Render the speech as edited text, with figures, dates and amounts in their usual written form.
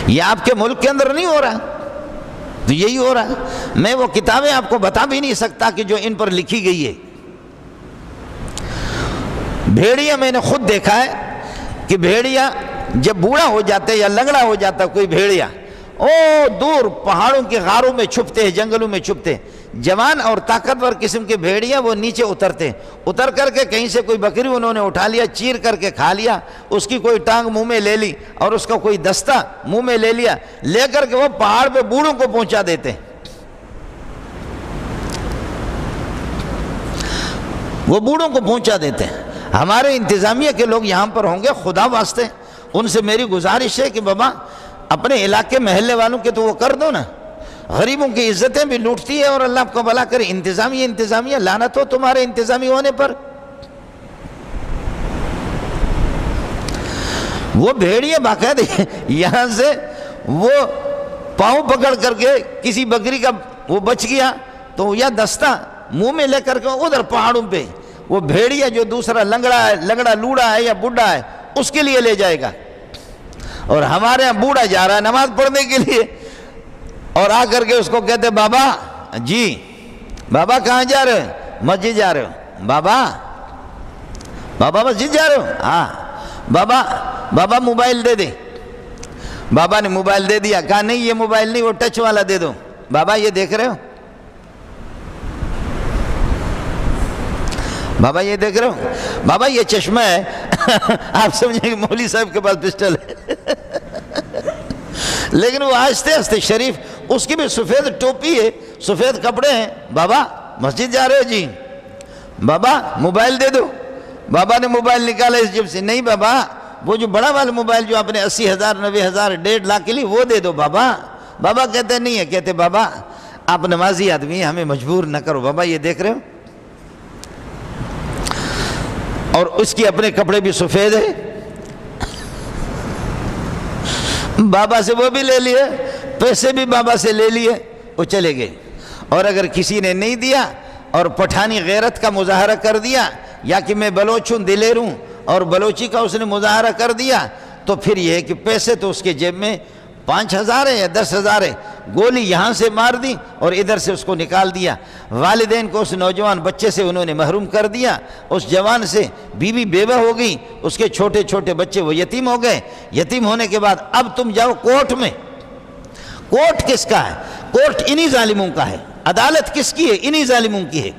یہ آپ کے ملک کے اندر نہیں ہو رہا، تو یہی ہو رہا ہے۔ میں وہ کتابیں آپ کو بتا بھی نہیں سکتا کہ جو ان پر لکھی گئی ہے۔ بھیڑیا میں نے خود دیکھا ہے کہ بھیڑیا جب بوڑھا ہو جاتا ہے یا لنگڑا ہو جاتا ہے کوئی بھیڑیا، دور پہاڑوں کے غاروں میں چھپتے ہیں، جنگلوں میں چھپتے ہیں۔ جوان اور طاقتور قسم کے بھیڑیا وہ نیچے اترتے، اتر کر کے کہیں سے کوئی بکری انہوں نے اٹھا لیا، چیر کر کے کھا لیا، اس کی کوئی ٹانگ منہ میں لے لی اور اس کا کوئی دستہ منہ میں لے لیا، لے کر کے وہ پہاڑ پہ بوڑھوں کو پہنچا دیتے، وہ بوڑھوں کو پہنچا دیتے ہیں۔ ہمارے انتظامیہ کے لوگ یہاں پر ہوں گے، خدا واسطے ان سے میری گزارش ہے کہ بابا اپنے علاقے محلے والوں کے تو وہ کر دو نا، غریبوں کی عزتیں بھی لوٹتی ہے اور اللہ آپ کو بھلا کرے۔ انتظامیہ لعنت ہو تمہارے انتظامی ہونے پر۔ وہ بھیڑیے باقاعدہ یہاں سے وہ پاؤں پکڑ کر کے کسی بکری کا وہ بچ گیا تو یا دستہ منہ میں لے کر کے ادھر پہاڑوں پہ وہ بھیڑیا جو دوسرا لنگڑا لوڑا ہے یا بڈھا ہے اس کے لیے لے جائے گا، اور ہمارے ہاں بوڑھا جا رہا ہے نماز پڑھنے کے لیے اور آ کر کے اس کو کہتے بابا، جی بابا کہاں جا رہے ہو؟ مسجد جا رہے ہو؟ بابا مسجد جا رہے ہو؟ ہاں۔ بابا موبائل دے دے۔ بابا نے موبائل دے دیا، کہا نہیں یہ موبائل نہیں، وہ ٹچ والا دے دو۔ بابا یہ دیکھ رہے ہو؟ بابا یہ دیکھ رہے ہو؟ بابا یہ چشمہ ہے۔ آپ سمجھیں کہ مولوی صاحب کے پاس پسٹل ہے، لیکن وہ آہستہ آہستہ شریف، اس کی بھی سفید ٹوپی ہے، سفید کپڑے ہیں۔ بابا مسجد جا رہے ہو؟ جی۔ بابا موبائل دے دو۔ بابا نے موبائل نکالا اس جیب سے، نہیں بابا وہ جو بڑا والا موبائل جو آپ نے 80,000 90,000 1.5 لاکھ کے لیے وہ دے دو بابا۔ بابا کہتے نہیں ہے، کہتے بابا آپ نمازی آدمی ہیں، ہمیں مجبور نہ کرو۔ بابا یہ دیکھ رہے ہو؟ اور اس کی اپنے کپڑے بھی سفید ہیں۔ بابا سے وہ بھی لے لیے، پیسے بھی بابا سے لے لیے، وہ چلے گئے۔ اور اگر کسی نے نہیں دیا اور پٹھانی غیرت کا مظاہرہ کر دیا، یا کہ میں بلوچ ہوں دلیر ہوں اور بلوچی کا اس نے مظاہرہ کر دیا، تو پھر یہ ہے کہ پیسے تو اس کے جیب میں 5,000 ہے یا 10,000 ہے، گولی یہاں سے مار دی اور ادھر سے اس کو نکال دیا۔ والدین کو اس نوجوان بچے سے انہوں نے محروم کر دیا، اس جوان سے بیوی بیوہ ہو گئی، اس کے چھوٹے چھوٹے بچے وہ یتیم ہو گئے۔ یتیم ہونے کے بعد اب تم جاؤ کورٹ میں۔ کورٹ کس کا ہے؟ کورٹ انہی ظالموں کا ہے۔ عدالت کس کی ہے؟ انہی ظالموں کی ہے۔